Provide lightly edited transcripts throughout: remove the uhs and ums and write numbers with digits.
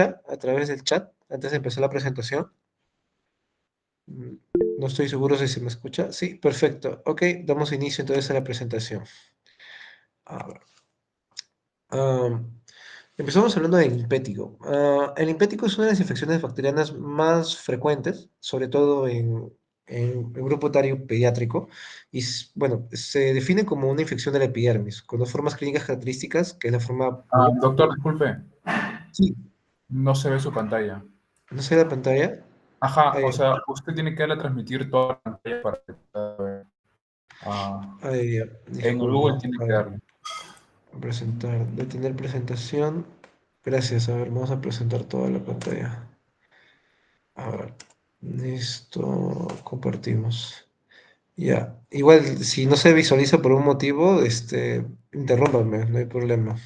a través del chat antes de empezar la presentación. Mm, No estoy seguro si se me escucha. Sí, perfecto. Ok, damos inicio entonces a la presentación. A ver. am, Empezamos hablando del limpético. El limpético es una de las infecciones bacterianas más frecuentes, sobre todo en el grupo etario pediátrico, y bueno, se define como una infección de la epidermis, con dos formas clínicas características, que es la forma... Doctor, disculpe, Sí, no se ve su pantalla. no sé la pantalla. Ajá, o Ahí, sea, usted tiene que darle a transmitir toda la pantalla para que pueda ver. Ah, ahí, en el Google disculpa. tiene A que ver. darle. Presentar, detener presentación. Gracias, a ver, vamos a presentar toda la pantalla. A ver, listo, compartimos. Ya, igual, si no se visualiza por un motivo, interrúmpame, no hay problema.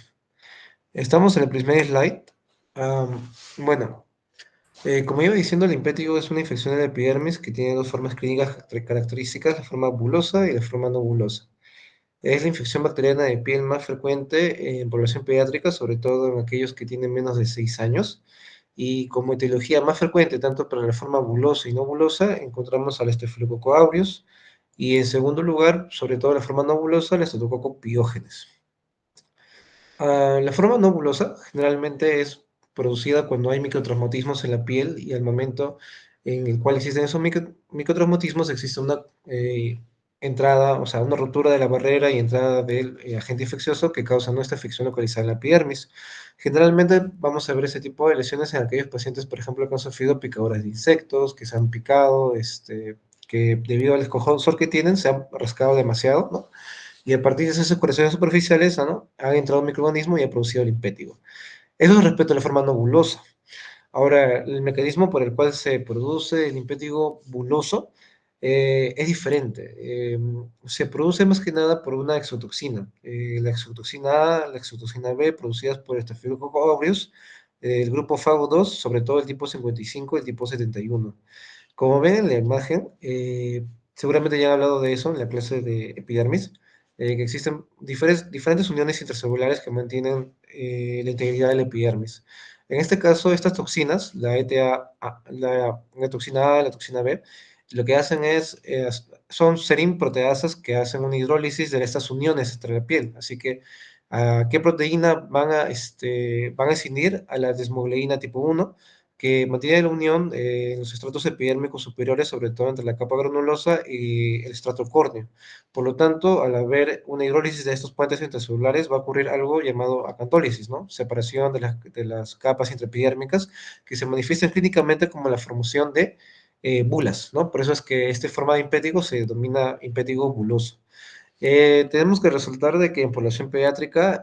Estamos en el primer slide. Bueno, como iba diciendo, el impétigo es una infección de la epidermis que tiene dos formas clínicas características, la forma bulosa y la forma no bulosa. Es la infección bacteriana de piel más frecuente en población pediátrica, sobre todo en aquellos que tienen menos de 6 años. Y como etiología más frecuente, tanto para la forma bulosa y no bulosa, encontramos al Staphylococcus aureus. Y en segundo lugar, sobre todo la forma no bulosa, el Streptococcus pyogenes. La forma no bulosa generalmente es producida cuando hay microtraumatismos en la piel y al momento en el cual existen esos microtraumatismos existe una entrada, o sea, una ruptura de la barrera y entrada del agente infeccioso que causa nuestra infección localizada en la epidermis. Generalmente vamos a ver ese tipo de lesiones en aquellos pacientes, por ejemplo, que han sufrido picaduras de insectos, que se han picado, que debido al escozor que tienen se han rascado demasiado, ¿no? Y a partir de esas escoriaciones superficiales, ¿no? Han entrado un microorganismo y ha producido el impétigo. Eso es respecto a la forma no bulosa. Ahora, el mecanismo por el cual se produce el impétigo buloso es diferente. Se produce más que nada por una exotoxina. La exotoxina A, la exotoxina B, producidas por Staphylococcus aureus, el grupo FAGO2, sobre todo el tipo 55 y el tipo 71. Como ven en la imagen, seguramente ya han hablado de eso en la clase de epidermis, que existen diferentes uniones intracelulares que mantienen la integridad de la epidermis. En este caso, estas toxinas, la ETA, la toxina A, la toxina B, lo que hacen son serin proteasas que hacen una hidrólisis de estas uniones entre la piel. Así que, ¿qué proteína van a escindir? A la desmogleína tipo 1 que mantiene la unión en los estratos epidérmicos superiores, sobre todo entre la capa granulosa y el estrato córneo. Por lo tanto, al haber una hidrólisis de estos puentes intracelulares, va a ocurrir algo llamado acantólisis, ¿no? Separación de las capas intraepidérmicas, que se manifiestan clínicamente como la formación de bulas, ¿no? Por eso es que esta forma de impétigo se denomina impétigo buloso. Tenemos que resaltar de que en población pediátrica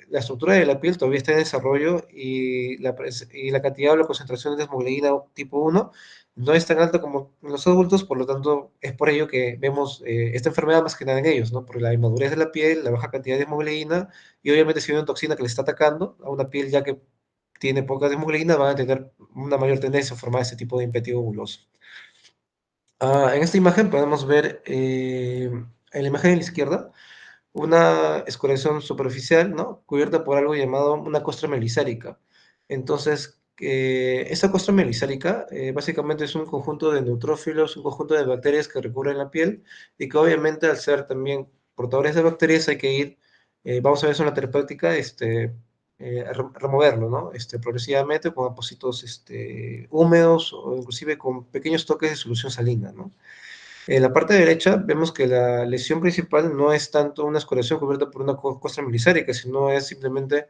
la estructura de la piel todavía está en desarrollo y la cantidad o la concentración de desmogleína tipo 1 no es tan alta como en los adultos, por lo tanto es por ello que vemos esta enfermedad más que nada en ellos, ¿no? Por la inmadurez de la piel, la baja cantidad de desmogleína y obviamente si hay una toxina que le está atacando a una piel ya que tiene poca desmogleína, van a tener una mayor tendencia a formar este tipo de impétigo buloso. En esta imagen podemos ver en la imagen de la izquierda una escoriación superficial, ¿no? Cubierta por algo llamado una costra melisárica. Entonces, esta costra melisárica básicamente es un conjunto de neutrófilos, un conjunto de bacterias que recubren la piel y que obviamente al ser también portadores de bacterias hay que ir, vamos a ver eso en la terapéutica, removerlo, ¿no? Progresivamente con apósitos húmedos o inclusive con pequeños toques de solución salina, ¿no? En la parte derecha vemos que la lesión principal no es tanto una escoriación cubierta por una costra milisárica, sino es simplemente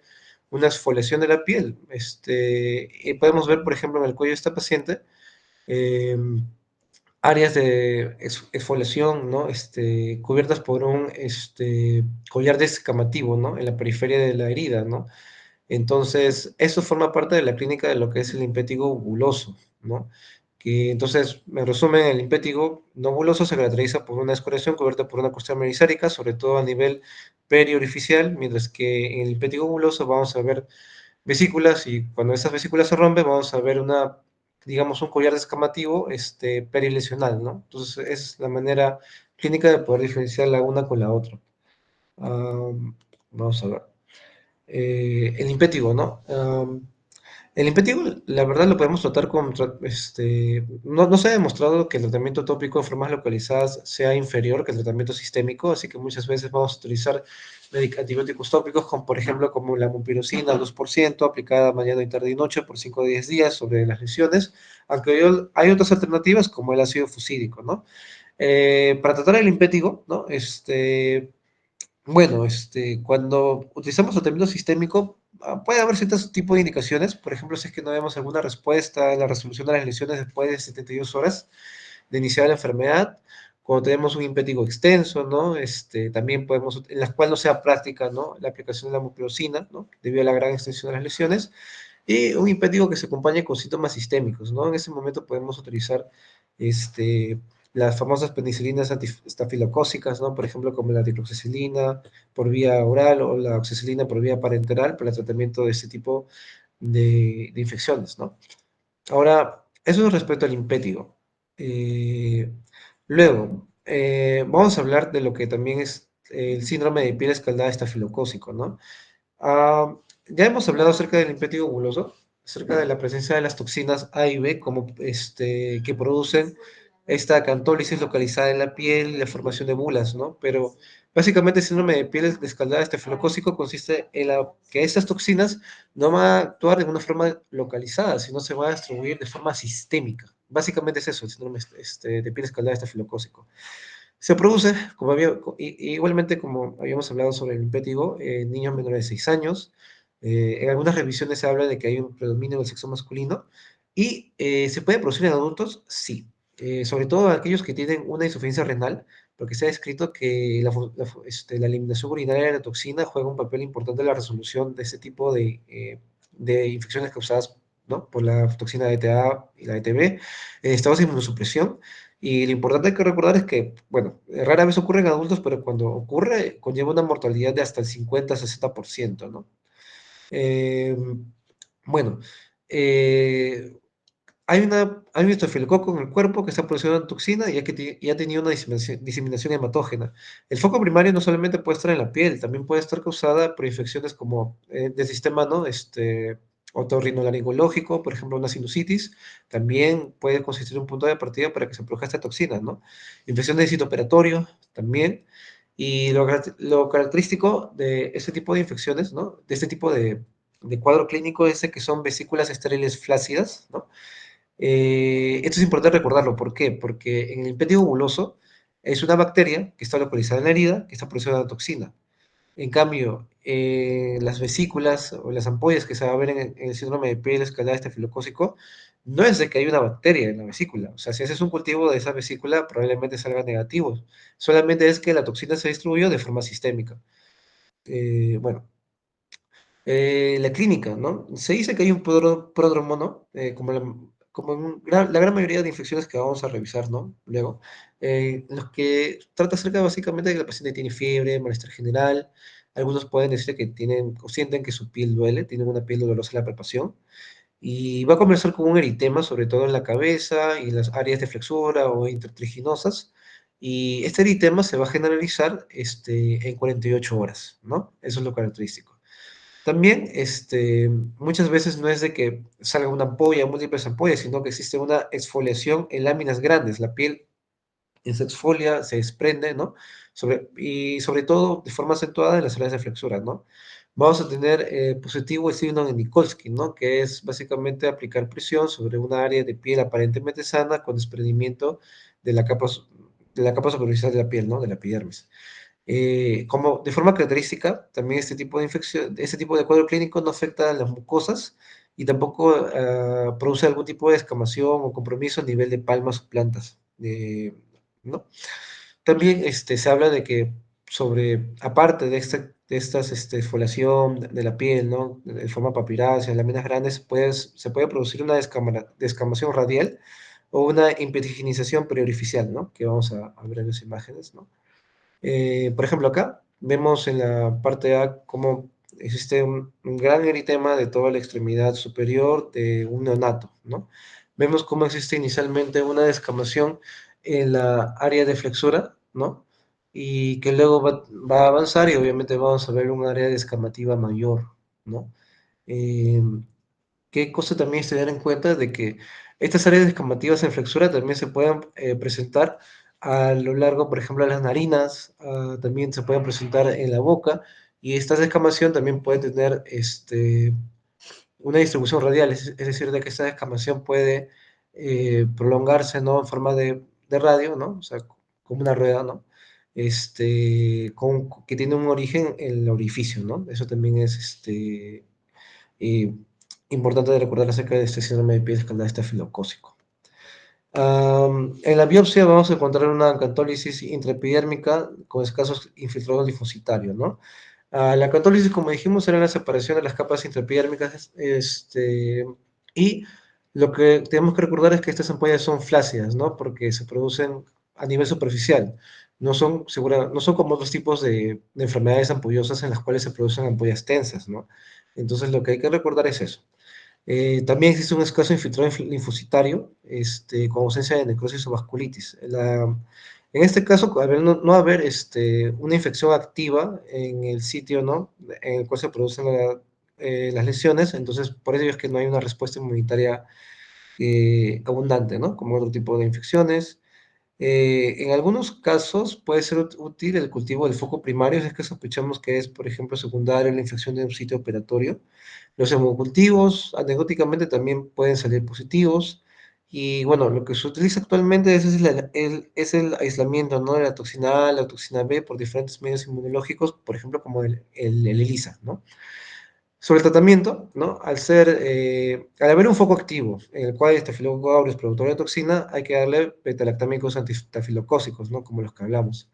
una exfoliación de la piel. Y podemos ver, por ejemplo, en el cuello de esta paciente, eh, áreas de exfoliación, ¿no? Cubiertas por un collar descamativo, ¿no? En la periferia de la herida, ¿no? Entonces, eso forma parte de la clínica de lo que es el impétigo buloso, ¿no? Que entonces, en resumen, el impétigo no buloso se caracteriza por una escoriación cubierta por una costra merizárica, sobre todo a nivel periorificial, mientras que en el impétigo buloso vamos a ver vesículas y cuando esas vesículas se rompen vamos a ver digamos, un collar descamativo perilesional, ¿no? Entonces, es la manera clínica de poder diferenciar la una con la otra. Vamos a ver el impétigo, ¿no? El impetigo, la verdad, lo podemos tratar con, no se ha demostrado que el tratamiento tópico en formas localizadas sea inferior que el tratamiento sistémico, así que muchas veces vamos a utilizar antibióticos tópicos, como por ejemplo como la mumpirocina al 2%, aplicada mañana y tarde y noche por 5 o 10 días sobre las lesiones, aunque hay otras alternativas como el ácido fusídico, ¿no? Para tratar el impétigo, ¿no? Bueno, cuando utilizamos tratamiento sistémico, puede haber ciertos tipos de indicaciones. Por ejemplo, si es que no vemos alguna respuesta en la resolución de las lesiones después de 72 horas de iniciar la enfermedad, cuando tenemos un impétigo extenso, ¿no? También podemos, en las cuales no sea práctica, ¿no? La aplicación de la mupirocina, ¿no? Debido a la gran extensión de las lesiones, y un impétigo que se acompañe con síntomas sistémicos, ¿no? En ese momento podemos utilizar este, las famosas penicilinas estafilocócicas, ¿no? Por ejemplo, como la dicloxacilina por vía oral o la oxacilina por vía parenteral para el tratamiento de este tipo de infecciones, ¿no? Ahora, eso es respecto al impétigo. Eh, Luego, vamos a hablar de lo que también es el síndrome de piel escaldada estafilocócico, ¿no? Ah, ya hemos hablado acerca del impétigo guloso, acerca de la presencia de las toxinas A y B como, que producen esta acantólisis localizada en la piel y la formación de bulas, ¿no? Pero básicamente el síndrome de piel descaldada estafilocócico consiste en que estas toxinas no van a actuar de una forma localizada, sino se van a distribuir de forma sistémica. Básicamente es eso, el síndrome de piel escaldada estafilocócico. Se produce, igualmente como habíamos hablado sobre el impétigo, en niños menores de 6 años. En algunas revisiones se habla de que hay un predominio del sexo masculino. ¿Y se puede producir en adultos? Sí. Sobre todo aquellos que tienen una insuficiencia renal, porque se ha descrito que la eliminación urinaria de la toxina juega un papel importante en la resolución de este tipo de infecciones causadas, ¿no? Por la toxina DTA y la ETB, estados de inmunosupresión. Y lo importante que recordar es que, bueno, rara vez ocurre en adultos, pero cuando ocurre conlleva una mortalidad de hasta el 50-60%, ¿no? Eh, bueno, eh, hay un estofilococo en el cuerpo que está produciendo toxina y ha tenido una diseminación hematógena. El foco primario no solamente puede estar en la piel, también puede estar causada por infecciones como del sistema, ¿no? Otorrinolaringológico, por ejemplo, una sinusitis, también puede constituir un punto de partida para que se produzca esta toxina, ¿no? Infecciones de sitio operatorio, también. Y lo característico de este tipo de infecciones, ¿no? De este tipo de cuadro clínico es de que son vesículas estériles flácidas, ¿no? Esto es importante recordarlo. ¿Por qué? Porque en el impétigo buloso es una bacteria que está localizada en la herida, que está produciendo una toxina. En cambio, las vesículas o las ampollas que se va a ver en el síndrome de piel escalada estafilocócico, no es de que hay una bacteria en la vesícula. O sea, si haces un cultivo de esa vesícula, probablemente salga negativo. Solamente es que la toxina se distribuyó de forma sistémica. Bueno, la clínica, ¿no? Se dice que hay un pródromo, ¿no? Como en la gran mayoría de infecciones que vamos a revisar, ¿no? Luego, en los que trata acerca básicamente de que el paciente tiene fiebre, malestar general. Algunos pueden decir que tienen o sienten que su piel duele, tienen una piel dolorosa en la palpación. Y va a comenzar con un eritema, sobre todo en la cabeza y en las áreas de flexura o intertriginosas. Y este eritema se va a generalizar en 48 horas, ¿no? Eso es lo característico. También, muchas veces no es de que salga una ampolla, múltiples ampollas, sino que existe una exfoliación en láminas grandes. La piel se exfolia, se desprende, ¿no? Y sobre todo de forma acentuada en las áreas de flexura, ¿no? Vamos a tener positivo el signo de Nikolsky, ¿no? Que es básicamente aplicar presión sobre una área de piel aparentemente sana con desprendimiento de la capa, de la capa superficial de la piel, ¿no? De la epidermis. Como de forma característica, también este tipo de infección, este tipo de cuadro clínico no afecta a las mucosas y tampoco produce algún tipo de descamación o compromiso a nivel de palmas o plantas, ¿no? También se habla de que aparte de estas foliación de la piel, ¿no? De forma papirácea, láminas grandes, se puede producir una descamación radial o una impetigización periorificial, ¿no? Que vamos a ver en las imágenes, ¿no? Por ejemplo, acá vemos en la parte A cómo existe un gran eritema de toda la extremidad superior de un neonato, ¿no? Vemos cómo existe inicialmente una descamación en la área de flexura, ¿no? Y que luego va a avanzar y obviamente vamos a ver un área descamativa mayor, ¿no? Eh, qué cosa también es tener en cuenta de que estas áreas descamativas en flexura también se pueden presentar a lo largo, por ejemplo, de las narinas, también se pueden presentar en la boca, y esta descamación también puede tener una distribución radial, es decir, de que esta descamación puede prolongarse, ¿no? En forma de radio, ¿no? O sea, como una rueda, ¿no? Que tiene un origen en el orificio, ¿no? Eso también es eh, importante de recordar acerca de este síndrome de piel escaldada estafilocócico. En la biopsia vamos a encontrar una acantólisis intraepidérmica con escasos infiltrados linfocitarios, ¿no? La acantólisis, como dijimos, era la separación de las capas intraepidérmicas, y lo que tenemos que recordar es que estas ampollas son flácidas, ¿no? Porque se producen a nivel superficial. No son como otros tipos de enfermedades ampollosas en las cuales se producen ampollas tensas, ¿no? Entonces, lo que hay que recordar es eso. También existe un escaso infiltrado linfocitario con ausencia de necrosis o vasculitis. En este caso, no haber una infección activa en el sitio, ¿no? En el cual se producen las lesiones, entonces por ello es que no hay una respuesta inmunitaria abundante, ¿no? Como otro tipo de infecciones. En algunos casos puede ser útil el cultivo del foco primario, si es que sospechamos que es, por ejemplo, secundario la infección de un sitio operatorio. Los hemocultivos, anecdóticamente, también pueden salir positivos. Y bueno, lo que se utiliza actualmente es el aislamiento, ¿no? De la toxina A, la toxina B por diferentes medios inmunológicos, por ejemplo, como el ELISA, ¿no? Sobre el tratamiento, ¿no? Al haber un foco activo en el cual Staphylococcus aureus productor de toxina, hay que darle beta-lactámicos antistafilocócicos, ¿no? Como los que hablamos.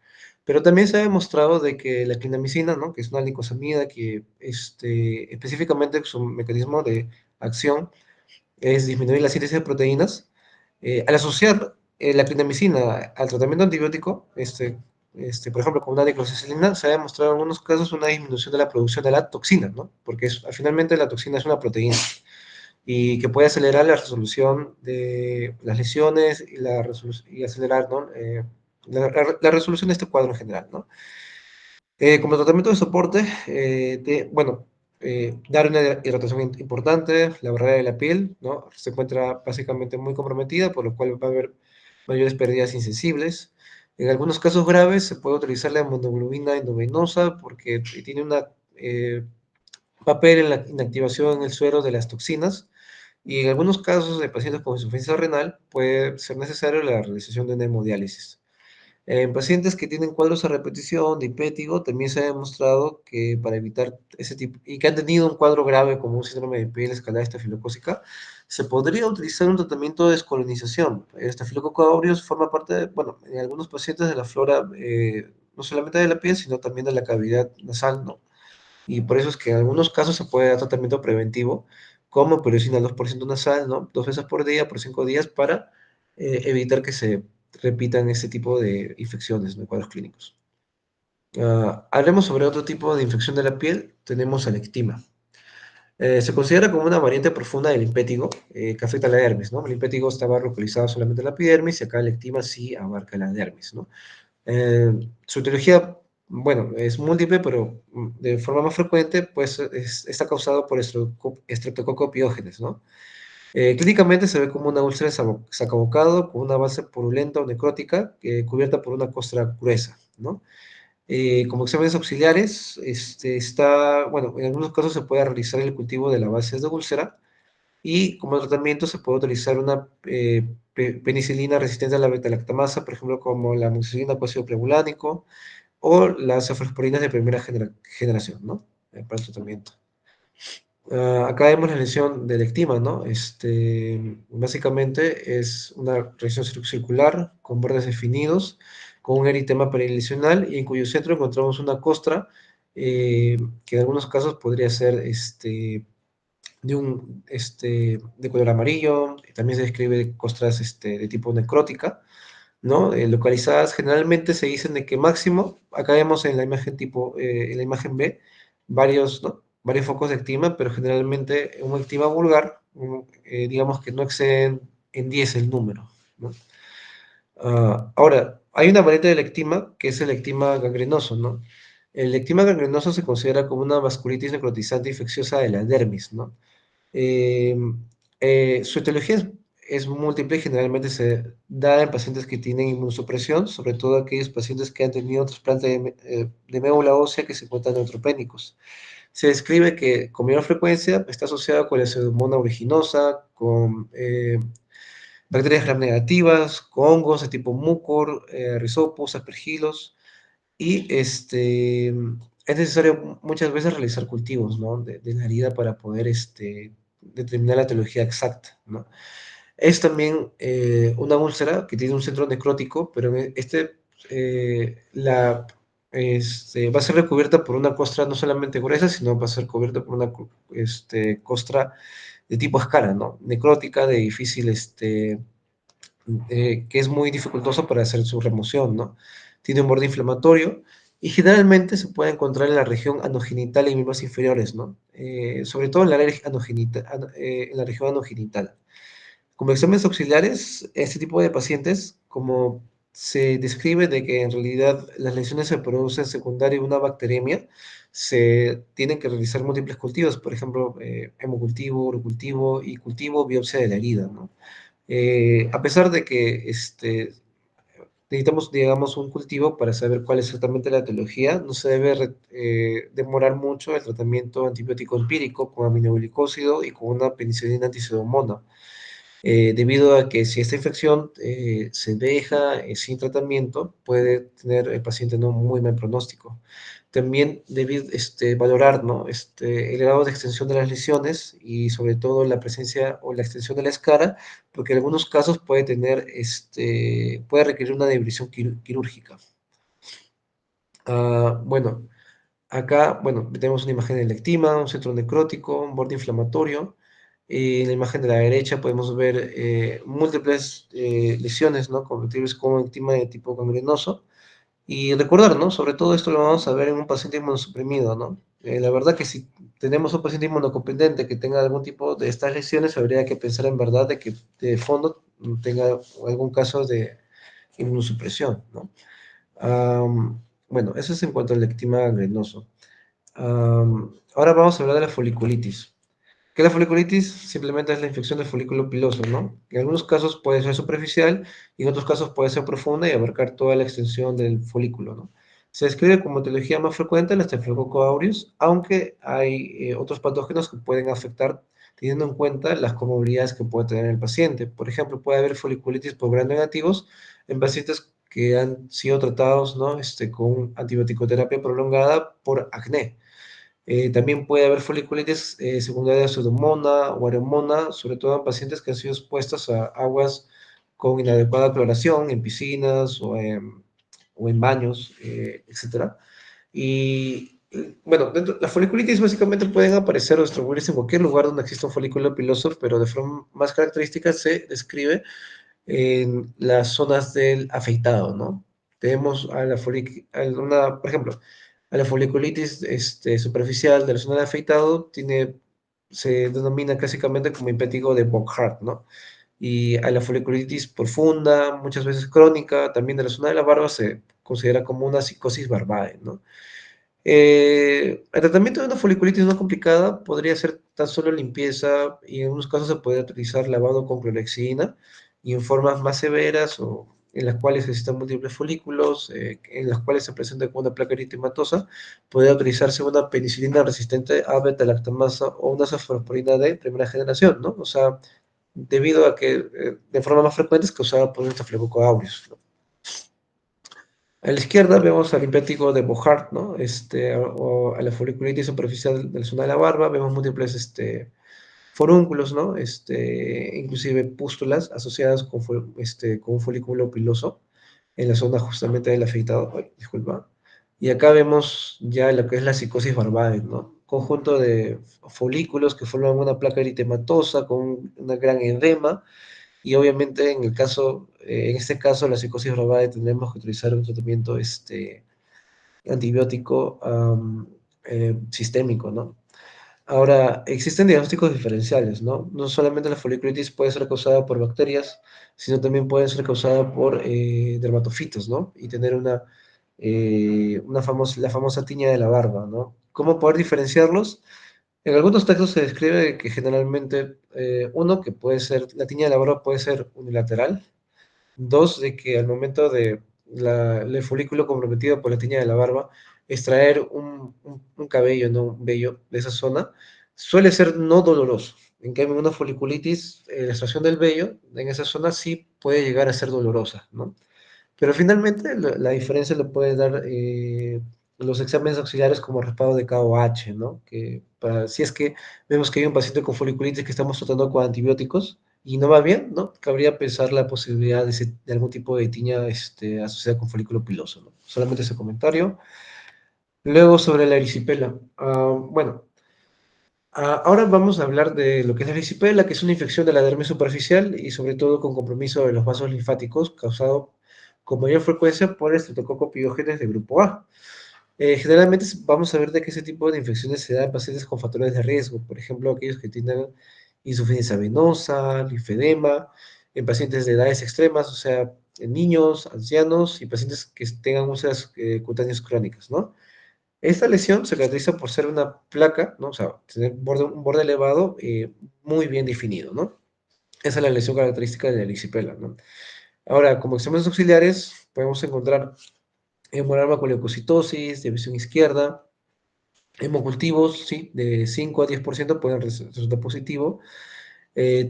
Pero también se ha demostrado de que la clindamicina, ¿no? Que es una glicosamida que específicamente su mecanismo de acción es disminuir la síntesis de proteínas. Al asociar la clindamicina al tratamiento antibiótico, por ejemplo, con una diclofenac, se ha demostrado en algunos casos una disminución de la producción de la toxina, ¿no? Porque finalmente la toxina es una proteína y que puede acelerar la resolución de las lesiones y acelerar, ¿no? La resolución de este cuadro en general, ¿no? Como tratamiento de soporte, bueno, dar una hidratación importante, la barrera de la piel, ¿no? Se encuentra básicamente muy comprometida, por lo cual va a haber mayores pérdidas insensibles. En algunos casos graves se puede utilizar la hemoglobina endovenosa porque tiene un papel en la inactivación en el suero de las toxinas, y en algunos casos de pacientes con insuficiencia renal puede ser necesario la realización de una hemodiálisis. En pacientes que tienen cuadros a repetición de hipético, también se ha demostrado que para evitar ese tipo, y que han tenido un cuadro grave como un síndrome de piel escalada estafilocócica, se podría utilizar un tratamiento de descolonización. El estafilococo aureus forma parte, bueno, en algunos pacientes de la flora, no solamente de la piel, sino también de la cavidad nasal, ¿no? Y por eso es que en algunos casos se puede dar tratamiento preventivo, como periodicina al 2% nasal, ¿no? 2 veces por día, por 5 días, para evitar que se repitan este tipo de infecciones, ¿no? Cuadros clínicos. Hablemos sobre otro tipo de infección de la piel. Tenemos el eczema. Se considera como una variante profunda del impétigo que afecta a la dermis, ¿no? El impétigo estaba localizado solamente en la epidermis y acá el eczema sí abarca la dermis, ¿no? Su etiología, bueno, es múltiple, pero de forma más frecuente, pues está causado por Streptococcus pyogenes, ¿no? Clínicamente se ve como una úlcera sacabocado con una base purulenta o necrótica cubierta por una costra gruesa, ¿no? Como exámenes auxiliares, bueno, en algunos casos se puede realizar el cultivo de la base de úlcera, y como tratamiento se puede utilizar una penicilina resistente a la beta-lactamasa, por ejemplo, como la amoxicilina con ácido prevulánico o las cefalosporinas de primera generación, ¿no? Para el tratamiento. Acá vemos la lesión del eczema, ¿no? Básicamente es una lesión circular con bordes definidos, con un eritema perilesional y en cuyo centro encontramos una costra que en algunos casos podría ser de color amarillo. También se describe costras de tipo necrótica, ¿no? Localizadas, generalmente se dicen de que máximo, acá vemos en la imagen en la imagen B, ¿no? Varios focos de eczema, pero generalmente un eczema vulgar, digamos que no exceden en 10 el número, ¿no? Ahora, hay una variante del eczema que es el eczema gangrenoso, ¿no? El eczema gangrenoso se considera como una vasculitis necrotizante infecciosa de la dermis, ¿no? Eh, su etiología es múltiple y generalmente se da en pacientes que tienen inmunosupresión, sobre todo aquellos pacientes que han tenido trasplante de médula ósea que se encuentran neutropénicos. Se describe que con mayor frecuencia está asociado con la pseudomonas aeruginosa, con bacterias gram negativas, con hongos de tipo mucor, rhizopus, aspergillus, y es necesario muchas veces realizar cultivos, ¿no? de la herida para poder determinar la etiología exacta, ¿no? Es también una úlcera que tiene un centro necrótico, pero la, va a ser recubierta por una costra no solamente gruesa, sino va a ser cubierta por una costra de tipo escara, ¿no? Necrótica, de difícil, que es muy dificultoso para hacer su remoción, ¿no? Tiene un borde inflamatorio y generalmente se puede encontrar en la región anogenital y miembros inferiores, ¿no? Sobre todo en la, área en la región anogenital. Como exámenes auxiliares, este tipo de pacientes, como se describe de que en realidad las lesiones se producen secundaria a una bacteremia, se tienen que realizar múltiples cultivos, por ejemplo, hemocultivo, urocultivo y cultivo biopsia de la herida, ¿no? A pesar de que necesitamos, digamos, un cultivo para saber cuál es exactamente la etiología, no se debe demorar mucho el tratamiento antibiótico empírico con aminoglicósido y con una penicilina antiseudomona, debido a que si esta infección se deja sin tratamiento, puede tener el paciente no muy mal pronóstico. También debe valorar, ¿no? El grado de extensión de las lesiones y sobre todo la presencia o la extensión de la escara, porque en algunos casos puede tener, puede requerir una debrisión quirúrgica. Bueno, acá, bueno, tenemos una imagen del ectima, un centro necrótico, un borde inflamatorio. Y en la imagen de la derecha podemos ver múltiples lesiones, ¿no? Convertibles con ectima de tipo gangrenoso. Y recordar, ¿no? Sobre todo esto lo vamos a ver en un paciente inmunosuprimido, ¿no? La verdad que si tenemos un paciente inmunocompetente que tenga algún tipo de estas lesiones, habría que pensar en verdad de que de fondo tenga algún caso de inmunosupresión, ¿no? Bueno, eso es en cuanto al ectima gangrenoso. Ahora vamos a hablar de la foliculitis. Que la foliculitis simplemente es la infección del folículo piloso, ¿no? En algunos casos puede ser superficial y en otros casos puede ser profunda y abarcar toda la extensión del folículo, ¿no? Se describe como etiología más frecuente el Staphylococcus aureus, aunque hay otros patógenos que pueden afectar teniendo en cuenta las comorbilidades que puede tener el paciente. Por ejemplo, puede haber foliculitis por gram negativos en pacientes que han sido tratados, ¿no? Con antibiótico-terapia prolongada por acné. También puede haber foliculitis secundaria de Pseudomonas o Aremonas, sobre todo en pacientes que han sido expuestos a aguas con inadecuada cloración en piscinas o en baños, etcétera. Y bueno, la foliculitis básicamente pueden aparecer o distribuirse en cualquier lugar donde exista un folículo piloso, pero de forma más característica se describe en las zonas del afeitado, ¿no? Tenemos a por ejemplo, a la foliculitis superficial de la zona del afeitado se denomina clásicamente como impétigo de Burkhardt, ¿no? Y a la foliculitis profunda, muchas veces crónica, también de la zona de la barba, se considera como una psicosis barbae, ¿no? El tratamiento de una foliculitis no complicada podría ser tan solo limpieza y en algunos casos se puede utilizar lavado con clorexidina y en formas más severas o en las cuales existan múltiples folículos, en las cuales se presenta con una placa eritematosa, puede utilizarse una penicilina resistente a beta-lactamasa o una cefalosporina de primera generación, ¿no? O sea, debido a que de forma más frecuente es causada por un Staphylococcus aureus, ¿no? A la izquierda vemos al linfático de Bohart, ¿no? O a la foliculitis superficial de la zona de la barba, vemos múltiples forúnculos, ¿no? Inclusive pústulas asociadas con un folículo piloso en la zona justamente del afeitado. Ay, disculpa. Y acá vemos ya lo que es la psicosis barbae, ¿no? Conjunto de folículos que forman una placa eritematosa con una gran edema y obviamente en este caso, la psicosis grabada tendremos que utilizar un tratamiento antibiótico sistémico, ¿no? Ahora, existen diagnósticos diferenciales, ¿no? No solamente la foliculitis puede ser causada por bacterias, sino también puede ser causada por dermatofitos, ¿no? Y tener la famosa tiña de la barba, ¿no? ¿Cómo poder diferenciarlos? En algunos textos se describe que generalmente, uno, que puede ser, la tiña de la barba puede ser unilateral. Dos, de que al momento de el folículo comprometido por la tiña de la barba, extraer un cabello, ¿no? Un vello de esa zona, suele ser no doloroso. En cambio, una foliculitis, la extracción del vello en esa zona sí puede llegar a ser dolorosa, ¿no? Pero finalmente la diferencia lo puede dar los exámenes auxiliares como raspado de KOH, ¿no? Que si es que vemos que hay un paciente con foliculitis que estamos tratando con antibióticos y no va bien, ¿no? Cabría pensar la posibilidad de algún tipo de tiña asociada con folículo piloso, ¿no? Solamente ese comentario. Luego sobre la erisipela. Bueno, ahora vamos a hablar de lo que es la erisipela, que es una infección de la dermis superficial y sobre todo con compromiso de los vasos linfáticos causado con mayor frecuencia por el estreptococo piógenes de grupo A. Generalmente vamos a ver de que ese tipo de infecciones se da en pacientes con factores de riesgo, por ejemplo, aquellos que tienen insuficiencia venosa, linfedema, en pacientes de edades extremas, o sea, en niños, ancianos y pacientes que tengan úlceras cutáneas crónicas, ¿no? Esta lesión se caracteriza por ser una placa, ¿no? O sea, tener un borde elevado muy bien definido, ¿no? Esa es la lesión característica de la erisipela, ¿no? Ahora, como exámenes auxiliares, podemos encontrar hemorama con leucocitosis, de visión izquierda, hemocultivos, ¿sí? De 5 a 10% pueden resultar positivo.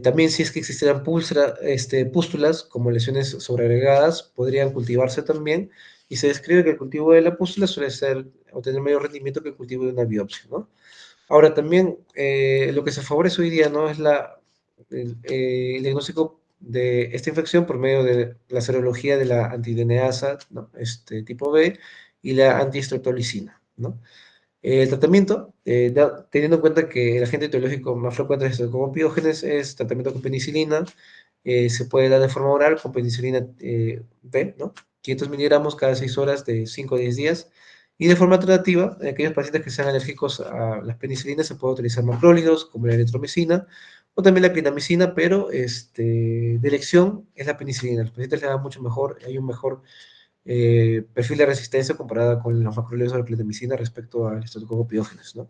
También si es que existieran pústulas como lesiones sobreagregadas, podrían cultivarse también. Y se describe que el cultivo de la pústula suele ser o tener mayor rendimiento que el cultivo de una biopsia, ¿no? Ahora también lo que se favorece hoy día no es el diagnóstico de esta infección por medio de la serología de la antiDNasa, ¿no? Tipo B y la antiestreptolicina, ¿no? El tratamiento, teniendo en cuenta que el agente etiológico más frecuente de estos como piógenes es tratamiento con penicilina, se puede dar de forma oral con penicilina B, ¿no? 500 miligramos cada 6 horas de 5 a 10 días. Y de forma alternativa, en aquellos pacientes que sean alérgicos a las penicilinas, se puede utilizar macrólidos como la eritromicina o también la clindamicina, pero de elección es la penicilina. A los pacientes les da mucho mejor, hay un mejor perfil de resistencia comparada con los macrólidos de la clindamicina respecto al estreptococo piógenes, ¿no?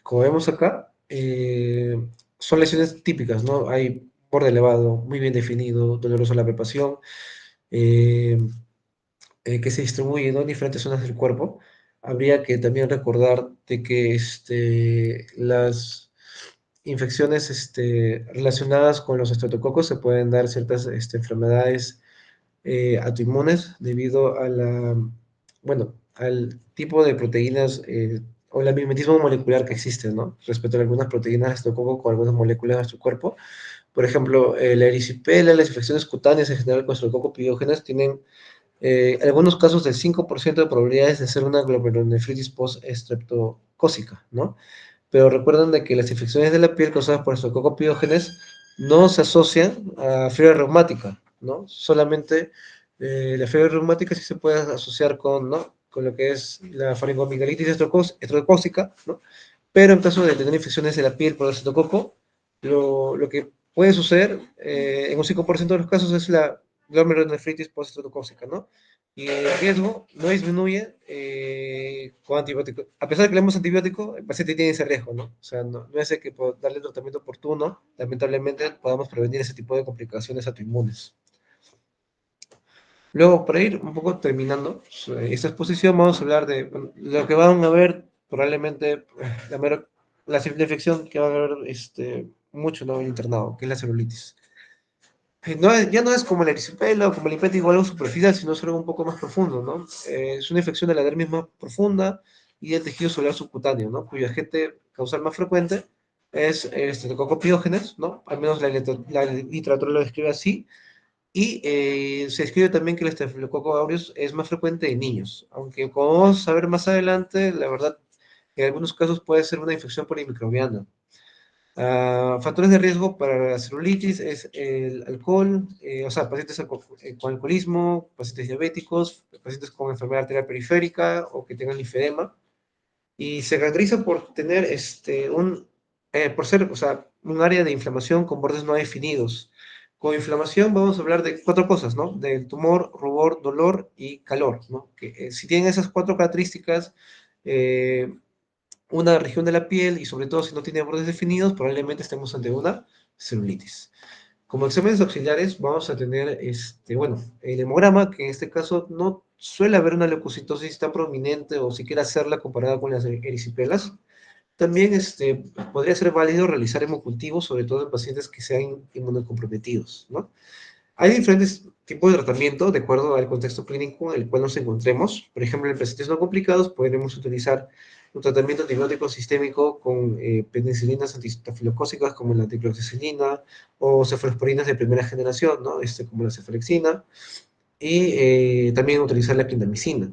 Como vemos acá, son lesiones típicas, ¿no? Hay borde elevado, muy bien definido, doloroso la palpación, eh, que se distribuye, ¿no? En diferentes zonas del cuerpo. Habría que también recordar de que las infecciones relacionadas con los estreptococos se pueden dar ciertas enfermedades autoinmunes debido bueno, al tipo de proteínas o el mimetismo molecular que existe, ¿no? Respecto a algunas proteínas de estococo con algunas moléculas de nuestro cuerpo. Por ejemplo, la erisipela, las infecciones cutáneas en general con estococo piógenes tienen algunos casos del 5% de probabilidades de ser una glomerulonefritis post-estreptocócica, ¿no? Pero recuerden de que las infecciones de la piel causadas por estococo piógenes no se asocian a fiebre reumática, ¿no? Solamente la fiebre reumática sí se puede asociar con, ¿no? Con lo que es la faringomigalitis estreptocócica, ¿no? Pero en caso de tener infecciones de la piel por el estreptococo, lo que puede suceder en un 5% de los casos es la glomerulonefritis postestreptocócica, ¿no? Y el riesgo no disminuye con antibiótico. A pesar de que le damos antibiótico, el paciente tiene ese riesgo, ¿no? O sea, no hace que por darle tratamiento oportuno, lamentablemente podamos prevenir ese tipo de complicaciones autoinmunes. Luego, para ir un poco terminando esta exposición, vamos a hablar de bueno, lo que van a ver probablemente la simple infección que van a ver mucho ¿no? en el internado, que es la celulitis. Ya no es como la erisipela o como el impético, algo superficial, sino es algo un poco más profundo, ¿no? Es una infección de la dermis más profunda y del tejido celular subcutáneo, ¿no? Cuyo agente causal más frecuente es el estreptococo piógenes, ¿no? Al menos la literatura lo describe así, y se describe también que el estafilococo aureus es más frecuente en niños, aunque como vamos a ver más adelante, la verdad, en algunos casos puede ser una infección polimicrobiana. Factores de riesgo para la celulitis es el alcohol, o sea, pacientes con alcoholismo, pacientes diabéticos, pacientes con enfermedad arterial periférica o que tengan linfedema. Y se caracteriza por tener por ser, o sea, un área de inflamación con bordes no definidos. Con inflamación vamos a hablar de cuatro cosas, ¿no? Del tumor, rubor, dolor y calor, ¿no? Que si tienen esas cuatro características, eh, una región de la piel y sobre todo si no tiene bordes definidos, probablemente estemos ante una celulitis. Como exámenes auxiliares vamos a tener, bueno, el hemograma, que en este caso no suele haber una leucocitosis tan prominente o siquiera hacerla comparada con las erisipelas. También podría ser válido realizar hemocultivos, sobre todo en pacientes que sean inmunocomprometidos, ¿no? Hay diferentes tipos de tratamiento de acuerdo al contexto clínico en el cual nos encontremos. Por ejemplo, en pacientes no complicados podremos utilizar un tratamiento antibiótico sistémico con penicilinas antistafilocócicas como la tricloxicilina o cefalosporinas de primera generación, ¿no? Como la cefalexina, y también utilizar la clindamicina.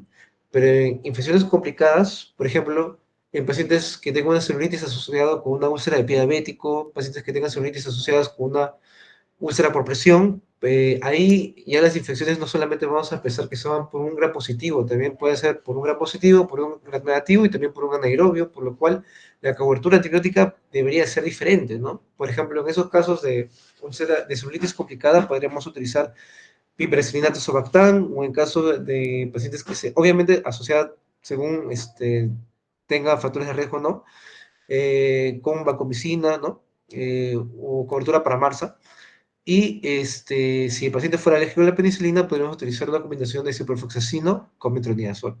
Pero en infecciones complicadas, por ejemplo, en pacientes que tengan una celulitis asociada con una úlcera de pie diabético, pacientes que tengan celulitis asociadas con una úlcera por presión, ahí ya las infecciones no solamente vamos a pensar que son por un gram positivo, también puede ser por un gram positivo, por un gram negativo y también por un anaerobio, por lo cual la cobertura antibiótica debería ser diferente, ¿no? Por ejemplo, en esos casos de úlcera de celulitis complicada podríamos utilizar piperacilinato suractán o en caso de pacientes que se, obviamente asociada según tenga factores de riesgo o no, con vancomicina, ¿no? O cobertura para MARSA. Y si el paciente fuera alérgico a la penicilina, podríamos utilizar una combinación de ciprofloxacino con metronidazol.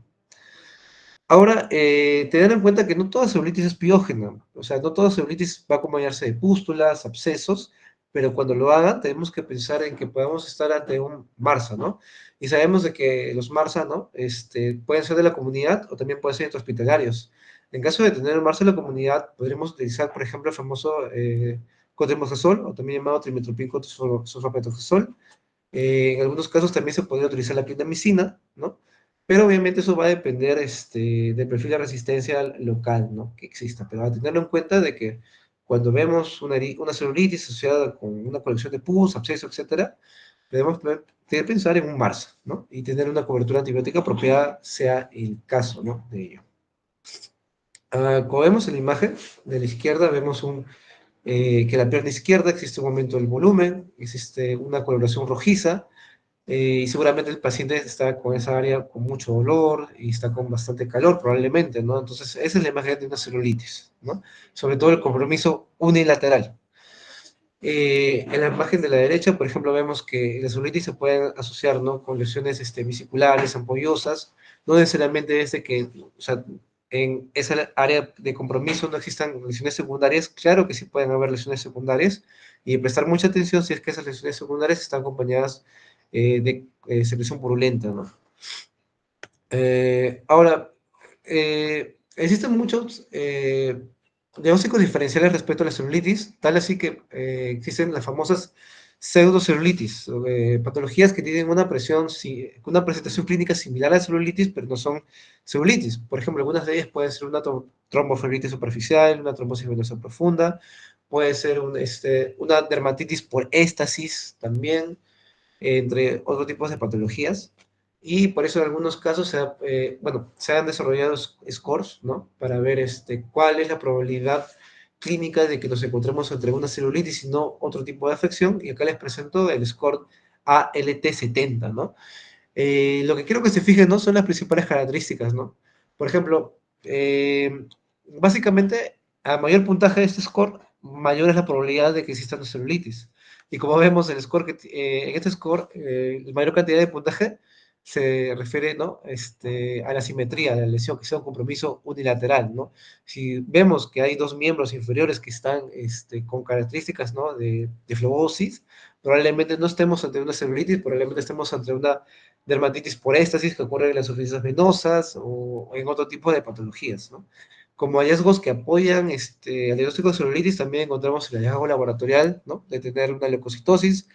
Ahora, tener en cuenta que no toda celulitis es piógena, o sea, no toda celulitis va a acompañarse de pústulas, abscesos, pero cuando lo hagan tenemos que pensar en que podemos estar ante un MARSA, ¿no? Y sabemos de que los MARSA, ¿no? Pueden ser de la comunidad o también pueden ser intrahospitalarios. En caso de tener un MARSA en la comunidad, podríamos utilizar, por ejemplo, el famoso cotrimoxazol, o también llamado trimethoprim-sulfamethoxazol. En algunos casos también se podría utilizar la clindamicina, ¿no? Pero obviamente eso va a depender del perfil de resistencia local, ¿no? Que exista. Pero a tenerlo en cuenta de que cuando vemos una celulitis asociada con una colección de pus, absceso, etcétera, debemos pensar en un MARSA, ¿no? Y tener una cobertura antibiótica apropiada, sea el caso, ¿no? De ello. Como vemos en la imagen de la izquierda, vemos que la pierna izquierda existe un aumento del volumen, existe una coloración rojiza, y seguramente el paciente está con esa área con mucho dolor y está con bastante calor probablemente, ¿no? Entonces, esa es la imagen de una celulitis, ¿no? Sobre todo el compromiso unilateral. En la imagen de la derecha, por ejemplo, vemos que la celulitis se puede asociar, ¿no? Con lesiones vesiculares, ampollosas, no necesariamente desde que, o sea, en esa área de compromiso no existan lesiones secundarias, claro que sí pueden haber lesiones secundarias, y prestar mucha atención si es que esas lesiones secundarias están acompañadas de secreción purulenta, ¿no? Ahora, existen muchos diagnósticos diferenciales respecto a la celulitis, tal así que existen las famosas pseudocelulitis, patologías que tienen una una presentación clínica similar a la celulitis, pero no son celulitis. Por ejemplo, algunas de ellas pueden ser una tromboflebitis superficial, una trombosis venosa profunda, puede ser una dermatitis por éstasis también, entre otros tipos de patologías. Y por eso en algunos casos se han desarrollado scores, ¿no? Para ver cuál es la probabilidad clínica de que nos encontremos entre una celulitis y no otro tipo de afección. Y acá les presento el score ALT70, ¿no? Lo que quiero que se fijen, ¿no? Son las principales características, ¿no? Por ejemplo, básicamente, a mayor puntaje de este score, mayor es la probabilidad de que exista una celulitis. Y como vemos, en este score, la mayor cantidad de puntaje se refiere, ¿no? A la simetría de la lesión, que sea un compromiso unilateral, ¿no? Si vemos que hay dos miembros inferiores que están con características, ¿no? De flebosis, probablemente no estemos ante una celulitis, probablemente estemos ante una dermatitis por éstasis que ocurre en las suficiencias venosas o en otro tipo de patologías, ¿no? Como hallazgos que apoyan el diagnóstico de celulitis, también encontramos el hallazgo laboratorial, ¿no? De tener una leucocitosis,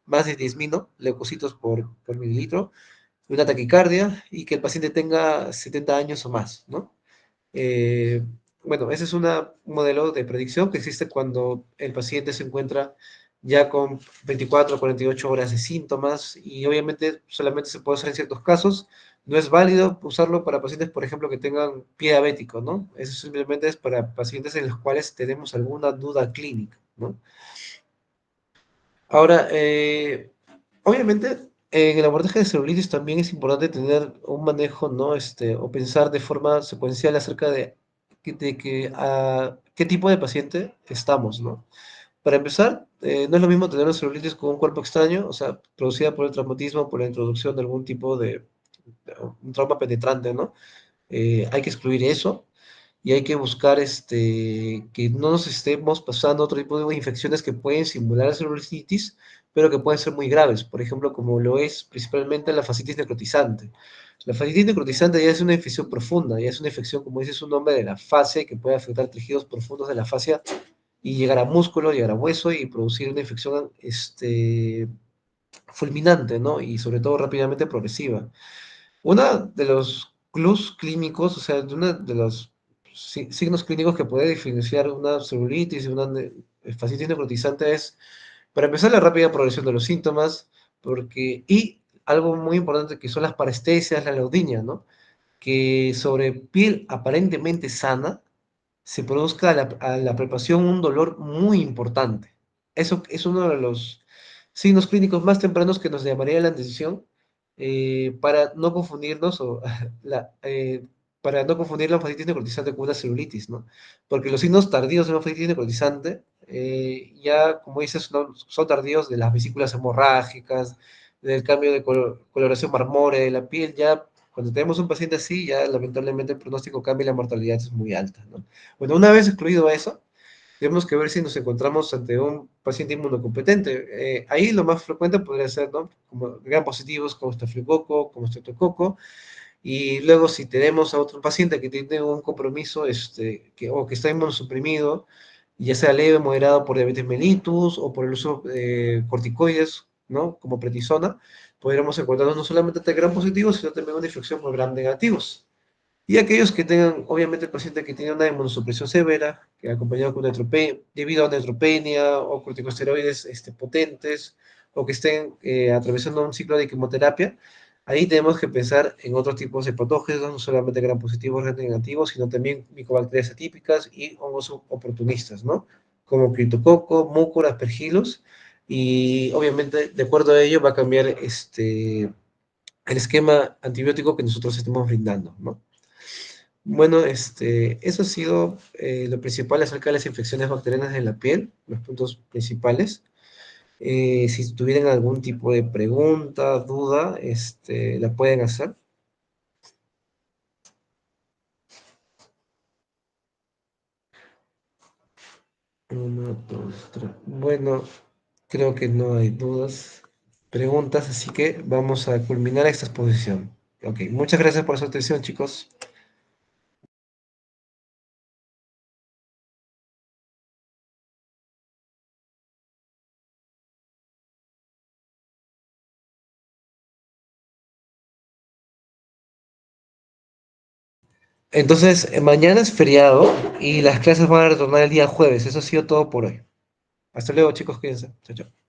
más de 10.000, ¿no? Leucocitos por mililitro, una taquicardia y que el paciente tenga 70 años o más, ¿no? Eh, bueno, ese es un modelo de predicción que existe cuando el paciente se encuentra ya con 24 o 48 horas de síntomas y obviamente solamente se puede usar en ciertos casos. No es válido usarlo para pacientes, por ejemplo, que tengan pie diabético, ¿no? Eso simplemente es para pacientes en los cuales tenemos alguna duda clínica, ¿no? Ahora, obviamente, en el abordaje de celulitis también es importante tener un manejo, ¿no? O pensar de forma secuencial acerca de qué tipo de paciente estamos, ¿no? Para empezar, no es lo mismo tener una celulitis con un cuerpo extraño, o sea, producida por el traumatismo, por la introducción de algún tipo de un trauma penetrante, ¿no? Hay que excluir eso y hay que buscar que no nos estemos pasando otro tipo de infecciones que pueden simular la celulitis, pero que pueden ser muy graves, por ejemplo, como lo es principalmente la fascitis necrotizante. La fascitis necrotizante ya es una infección profunda, ya es una infección, como dice su nombre, de la fascia, que puede afectar tejidos profundos de la fascia y llegar a músculo, llegar a hueso y producir una infección fulminante, ¿no? Y sobre todo rápidamente progresiva. Una de los clues clínicos, o sea, de uno de los signos clínicos que puede diferenciar una celulitis y una fascitis necrotizante es, para empezar, la rápida progresión de los síntomas, y algo muy importante que son las parestesias, la laudinia, ¿no? Que sobre piel aparentemente sana, se produzca a la palpación un dolor muy importante. Eso es uno de los signos clínicos más tempranos que nos llamaría la atención para no confundirnos para no confundir la fascitis necrotizante con una celulitis, ¿no? Porque los signos tardíos de una fascitis necrotizante ya, como dices, son tardíos de las vesículas hemorrágicas, del cambio de coloración marmórea de la piel, ya cuando tenemos un paciente así, ya lamentablemente el pronóstico cambia y la mortalidad es muy alta, ¿no? Bueno, una vez excluido eso, tenemos que ver si nos encontramos ante un paciente inmunocompetente. Ahí lo más frecuente podría ser, ¿no? Como gram positivos, como estafilococo, como estreptococo, y luego si tenemos a otro paciente que tiene un compromiso, o que está inmunosuprimido, ya sea leve, moderado por diabetes mellitus o por el uso de corticoides, ¿no? Como prednisona, podríamos encontrarnos no solamente ante gram positivos, sino también una infección por gram negativos. Y aquellos que tengan, obviamente, el paciente que tiene una inmunosupresión severa, que acompañado con neutropenia, debido a neutropenia o corticosteroides potentes, o que estén atravesando un ciclo de quimioterapia, ahí tenemos que pensar en otros tipos de patógenos, no solamente gram positivos, gram negativos, sino también micobacterias atípicas y hongos oportunistas, ¿no? Como criptococo, mucor, aspergillus, y obviamente, de acuerdo a ello, va a cambiar el esquema antibiótico que nosotros estemos brindando, ¿no? Bueno, eso ha sido lo principal acerca de las infecciones bacterianas de la piel, los puntos principales. Si tuvieran algún tipo de pregunta, duda, la pueden hacer. Uno, dos, tres. Bueno, creo que no hay dudas, preguntas, así que vamos a culminar esta exposición. Ok, muchas gracias por su atención, chicos. Entonces, mañana es feriado y las clases van a retornar el día jueves. Eso ha sido todo por hoy. Hasta luego, chicos, cuídense. Chao, chao.